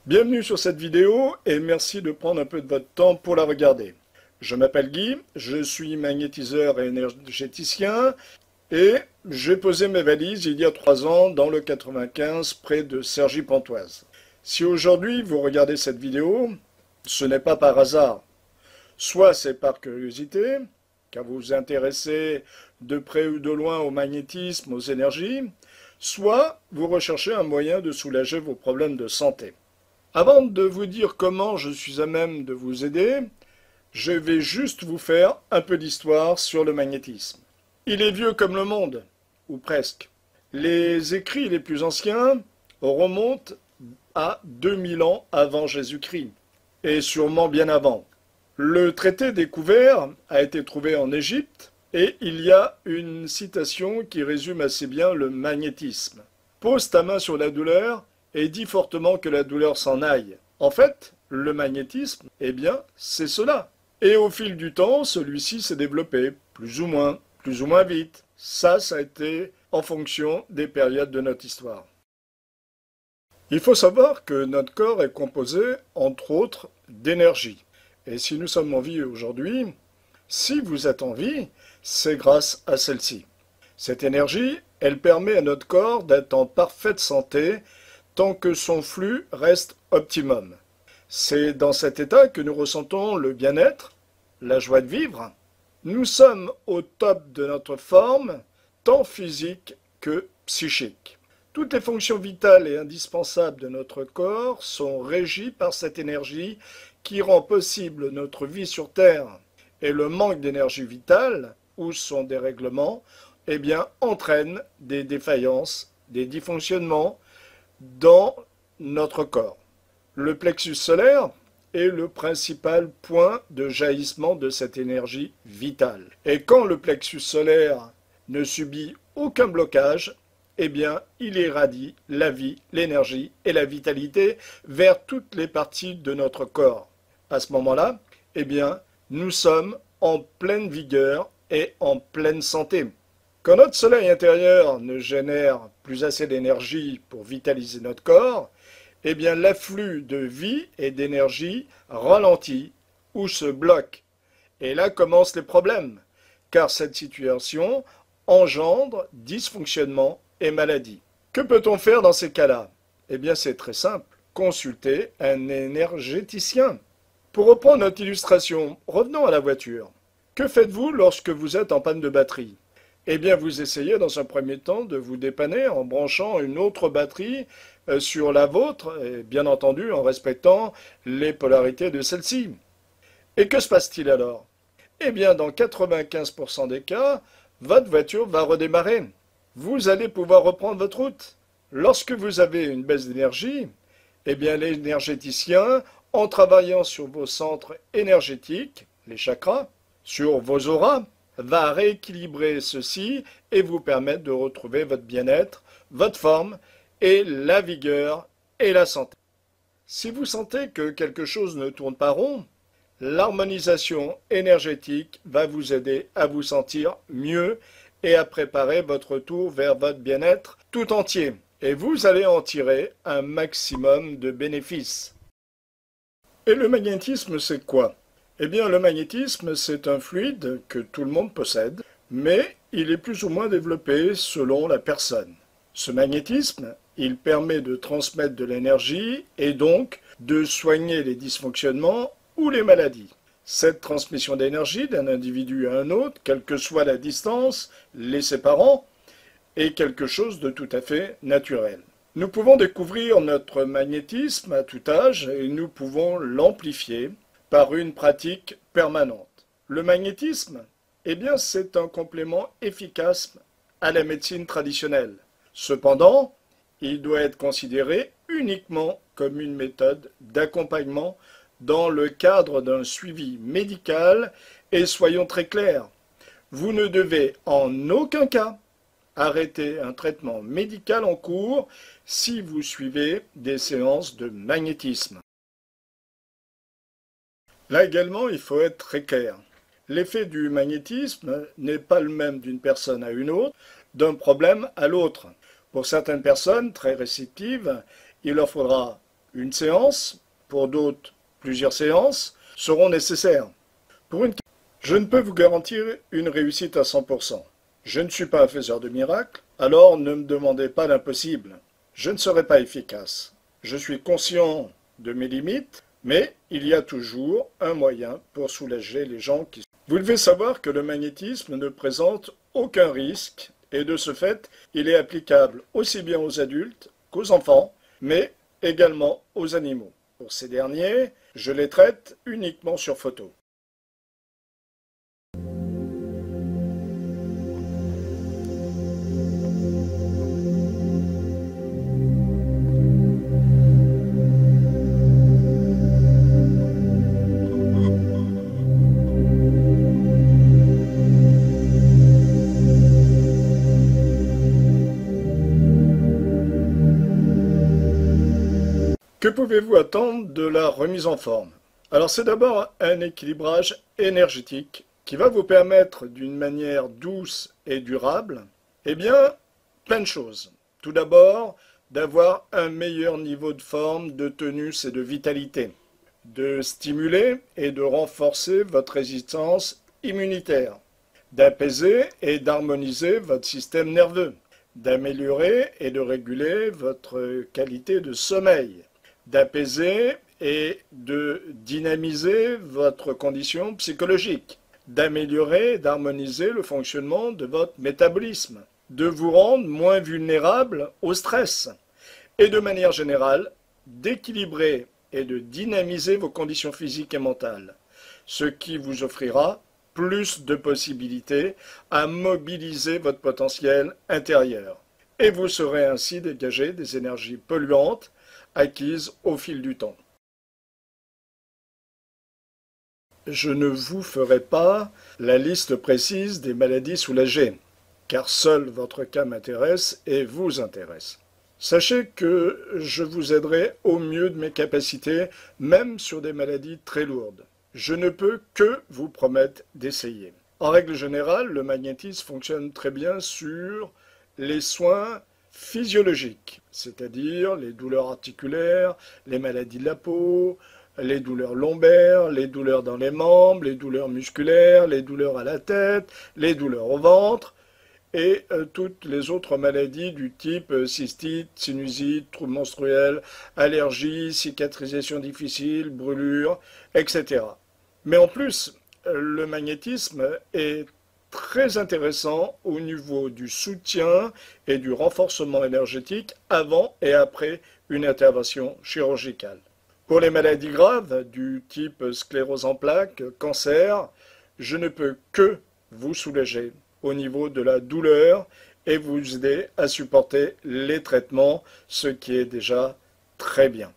Bienvenue sur cette vidéo et merci de prendre un peu de votre temps pour la regarder. Je m'appelle Guy, je suis magnétiseur et énergéticien et j'ai posé mes valises il y a 3 ans dans le 95 près de Cergy-Pontoise. Si aujourd'hui vous regardez cette vidéo, ce n'est pas par hasard. Soit c'est par curiosité, car vous vous intéressez de près ou de loin au magnétisme, aux énergies, soit vous recherchez un moyen de soulager vos problèmes de santé. Avant de vous dire comment je suis à même de vous aider, je vais juste vous faire un peu d'histoire sur le magnétisme. Il est vieux comme le monde, ou presque. Les écrits les plus anciens remontent à 2000 ans avant Jésus-Christ, et sûrement bien avant. Le traité découvert a été trouvé en Égypte, et il y a une citation qui résume assez bien le magnétisme. Pose ta main sur la douleur, et dit fortement que la douleur s'en aille. En fait, le magnétisme, eh bien, c'est cela. Et au fil du temps, celui-ci s'est développé, plus ou moins vite. Ça a été en fonction des périodes de notre histoire. Il faut savoir que notre corps est composé, entre autres, d'énergie. Et si nous sommes en vie aujourd'hui, si vous êtes en vie, c'est grâce à celle-ci. Cette énergie, elle permet à notre corps d'être en parfaite santé, tant que son flux reste optimum. C'est dans cet état que nous ressentons le bien-être, la joie de vivre. Nous sommes au top de notre forme, tant physique que psychique. Toutes les fonctions vitales et indispensables de notre corps sont régies par cette énergie qui rend possible notre vie sur Terre. Et le manque d'énergie vitale, ou son dérèglement, eh bien, entraîne des défaillances, des dysfonctionnements, dans notre corps. Le plexus solaire est le principal point de jaillissement de cette énergie vitale. Et quand le plexus solaire ne subit aucun blocage, eh bien, il irradie la vie, l'énergie et la vitalité vers toutes les parties de notre corps. À ce moment-là, eh bien, nous sommes en pleine vigueur et en pleine santé. Quand notre soleil intérieur ne génère plus assez d'énergie pour vitaliser notre corps, eh bien l'afflux de vie et d'énergie ralentit ou se bloque. Et là commencent les problèmes, car cette situation engendre dysfonctionnement et maladie. Que peut-on faire dans ces cas-là? Eh bien c'est très simple, consulter un énergéticien. Pour reprendre notre illustration, revenons à la voiture. Que faites-vous lorsque vous êtes en panne de batterie? Eh bien, vous essayez dans un premier temps de vous dépanner en branchant une autre batterie sur la vôtre, et bien entendu en respectant les polarités de celle-ci. Et que se passe-t-il alors? Eh bien, dans 95% des cas, votre voiture va redémarrer. Vous allez pouvoir reprendre votre route. Lorsque vous avez une baisse d'énergie, eh bien, l'énergéticien, en travaillant sur vos centres énergétiques, les chakras, sur vos auras, va rééquilibrer ceci et vous permettre de retrouver votre bien-être, votre forme et la vigueur et la santé. Si vous sentez que quelque chose ne tourne pas rond, l'harmonisation énergétique va vous aider à vous sentir mieux et à préparer votre retour vers votre bien-être tout entier. Et vous allez en tirer un maximum de bénéfices. Et le magnétisme, c'est quoi? Eh bien, le magnétisme, c'est un fluide que tout le monde possède, mais il est plus ou moins développé selon la personne. Ce magnétisme, il permet de transmettre de l'énergie et donc de soigner les dysfonctionnements ou les maladies. Cette transmission d'énergie d'un individu à un autre, quelle que soit la distance les séparant, est quelque chose de tout à fait naturel. Nous pouvons découvrir notre magnétisme à tout âge et nous pouvons l'amplifier par une pratique permanente. Le magnétisme, eh bien, c'est un complément efficace à la médecine traditionnelle. Cependant, il doit être considéré uniquement comme une méthode d'accompagnement dans le cadre d'un suivi médical et soyons très clairs, vous ne devez en aucun cas arrêter un traitement médical en cours si vous suivez des séances de magnétisme. Là également, il faut être très clair. L'effet du magnétisme n'est pas le même d'une personne à une autre, d'un problème à l'autre. Pour certaines personnes très réceptives, il leur faudra Une séance, pour d'autres plusieurs séances, seront nécessaires. Je ne peux vous garantir une réussite à 100%. Je ne suis pas un faiseur de miracles, alors ne me demandez pas l'impossible. Je ne serai pas efficace. Je suis conscient de mes limites, mais il y a toujours un moyen pour soulager les gens qui... Vous devez savoir que le magnétisme ne présente aucun risque et de ce fait, il est applicable aussi bien aux adultes qu'aux enfants, mais également aux animaux. Pour ces derniers, je les traite uniquement sur photo. Que pouvez-vous attendre de la remise en forme? Alors c'est d'abord un équilibrage énergétique qui va vous permettre d'une manière douce et durable, eh bien, plein de choses. Tout d'abord, d'avoir un meilleur niveau de forme, de tonus et de vitalité, de stimuler et de renforcer votre résistance immunitaire, d'apaiser et d'harmoniser votre système nerveux, d'améliorer et de réguler votre qualité de sommeil, d'apaiser et de dynamiser votre condition psychologique, d'améliorer et d'harmoniser le fonctionnement de votre métabolisme, de vous rendre moins vulnérable au stress et de manière générale d'équilibrer et de dynamiser vos conditions physiques et mentales, ce qui vous offrira plus de possibilités à mobiliser votre potentiel intérieur. Et vous saurez ainsi dégager des énergies polluantes acquises au fil du temps. Je ne vous ferai pas la liste précise des maladies soulagées, car seul votre cas m'intéresse et vous intéresse. Sachez que je vous aiderai au mieux de mes capacités, même sur des maladies très lourdes. Je ne peux que vous promettre d'essayer. En règle générale, le magnétisme fonctionne très bien sur les soins physiologiques, c'est-à-dire les douleurs articulaires, les maladies de la peau, les douleurs lombaires, les douleurs dans les membres, les douleurs musculaires, les douleurs à la tête, les douleurs au ventre et toutes les autres maladies du type cystite, sinusite, troubles menstruels, allergies, cicatrisation difficile, brûlures, etc. Mais en plus, le magnétisme est très intéressant au niveau du soutien et du renforcement énergétique avant et après une intervention chirurgicale. Pour les maladies graves du type sclérose en plaques, cancer, je ne peux que vous soulager au niveau de la douleur et vous aider à supporter les traitements, ce qui est déjà très bien.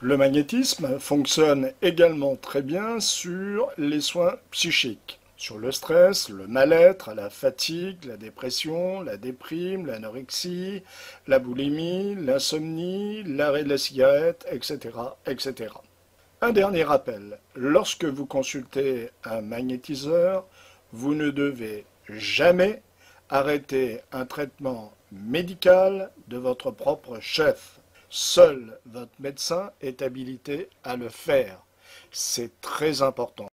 Le magnétisme fonctionne également très bien sur les soins psychiques, sur le stress, le mal-être, la fatigue, la dépression, la déprime, l'anorexie, la boulimie, l'insomnie, l'arrêt de la cigarette, etc., etc. Un dernier rappel, lorsque vous consultez un magnétiseur, vous ne devez jamais arrêter un traitement médical de votre propre chef. Seul votre médecin est habilité à le faire. C'est très important.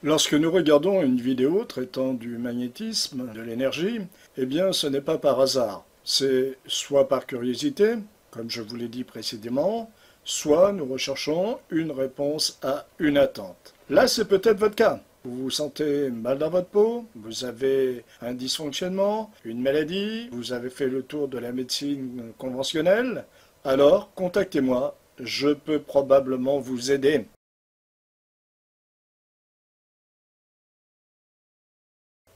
Lorsque nous regardons une vidéo traitant du magnétisme, de l'énergie, eh bien ce n'est pas par hasard. C'est soit par curiosité, comme je vous l'ai dit précédemment, soit nous recherchons une réponse à une attente. Là, c'est peut-être votre cas. Vous vous sentez mal dans votre peau, vous avez un dysfonctionnement, une maladie, vous avez fait le tour de la médecine conventionnelle, alors contactez-moi, je peux probablement vous aider.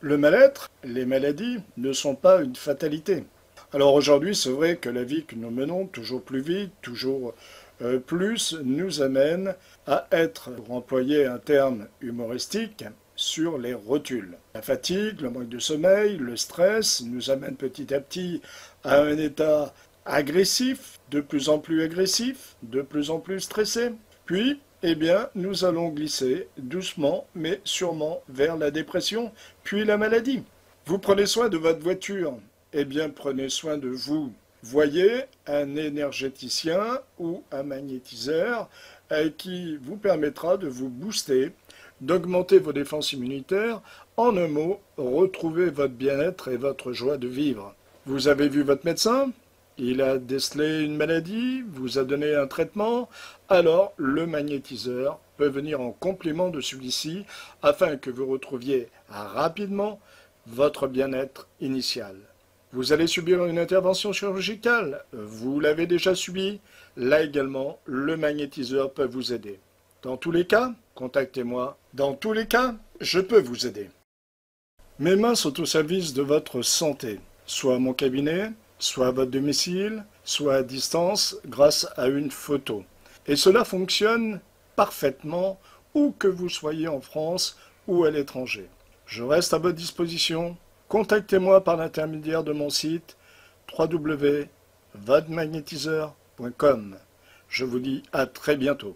Le mal-être, les maladies ne sont pas une fatalité. Alors aujourd'hui, c'est vrai que la vie que nous menons, toujours plus vite, toujours plus, nous amène à être, pour employer un terme humoristique, sur les rotules. La fatigue, le manque de sommeil, le stress nous amènent petit à petit à un état agressif, de plus en plus stressé. Puis, eh bien, nous allons glisser doucement mais sûrement vers la dépression, puis la maladie. Vous prenez soin de votre voiture, eh bien prenez soin de vous. voyez un énergéticien ou un magnétiseur qui vous permettra de vous booster, d'augmenter vos défenses immunitaires. En un mot, retrouver votre bien-être et votre joie de vivre. Vous avez vu votre médecin? Il a décelé une maladie, vous a donné un traitement, alors le magnétiseur peut venir en complément de celui-ci afin que vous retrouviez rapidement votre bien-être initial. Vous allez subir une intervention chirurgicale, vous l'avez déjà subi, là également le magnétiseur peut vous aider. Dans tous les cas, contactez-moi. Dans tous les cas, je peux vous aider. Mes mains sont au service de votre santé, soit à mon cabinet, soit à votre domicile, soit à distance grâce à une photo. Et cela fonctionne parfaitement où que vous soyez en France ou à l'étranger. Je reste à votre disposition. Contactez-moi par l'intermédiaire de mon site www.vodemagnétiseur.com. Je vous dis à très bientôt.